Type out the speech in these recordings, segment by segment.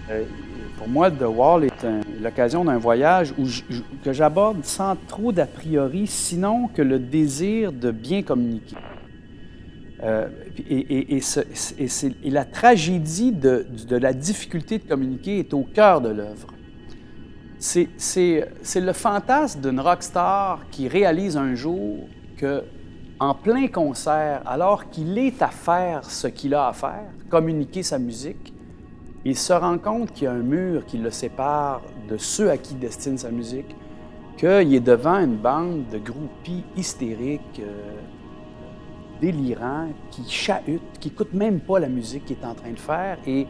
Euh, pour moi, The Wall est l'occasion d'un voyage que j'aborde sans trop d'a priori, sinon que le désir de bien communiquer. Et la tragédie de la difficulté de communiquer est au cœur de l'œuvre. C'est le fantasme d'une rockstar qui réalise un jour que, en plein concert, alors qu'il est à faire ce qu'il a à faire, communiquer sa musique, il se rend compte qu'il y a un mur qui le sépare de ceux à qui il destine sa musique, qu'il est devant une bande de groupies hystériques, délirants, qui chahutent, qui n'écoutent même pas la musique qu'il est en train de faire. Et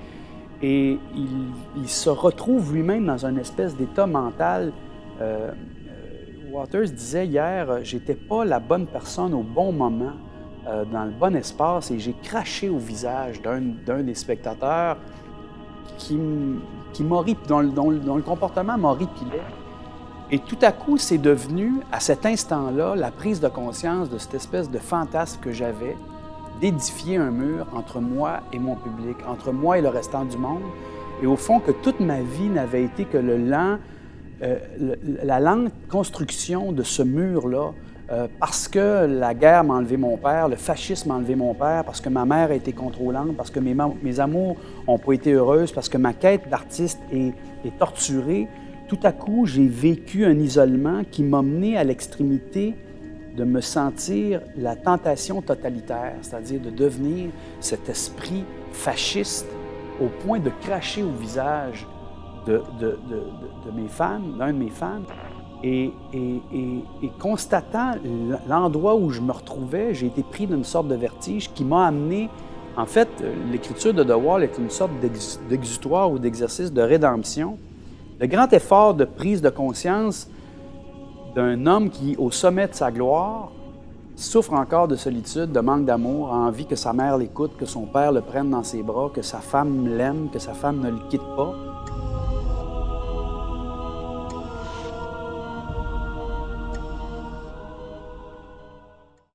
il se retrouve lui-même dans une espèce d'état mental. Waters disait hier, j'étais pas la bonne personne au bon moment, dans le bon espace, et j'ai craché au visage d'un des spectateurs dont le comportement m'horripilait. Et tout à coup, c'est devenu, à cet instant-là, la prise de conscience de cette espèce de fantasme que j'avais d'édifier un mur entre moi et mon public, entre moi et le restant du monde. Et au fond, que toute ma vie n'avait été que la lente construction de ce mur-là, parce que la guerre m'a enlevé mon père, le fascisme m'a enlevé mon père, parce que ma mère a été contrôlante, parce que mes amours n'ont pas été heureuses, parce que ma quête d'artiste est torturée. Tout à coup, j'ai vécu un isolement qui m'a mené à l'extrémité de me sentir la tentation totalitaire, c'est-à-dire de devenir cet esprit fasciste au point de cracher au visage de mes fans, d'un de mes fans. Et constatant l'endroit où je me retrouvais, j'ai été pris d'une sorte de vertige qui m'a amené... En fait, l'écriture de The Wall est une sorte d'exutoire ou d'exercice de rédemption. Le grand effort de prise de conscience d'un homme qui, au sommet de sa gloire, souffre encore de solitude, de manque d'amour, a envie que sa mère l'écoute, que son père le prenne dans ses bras, que sa femme l'aime, que sa femme ne le quitte pas.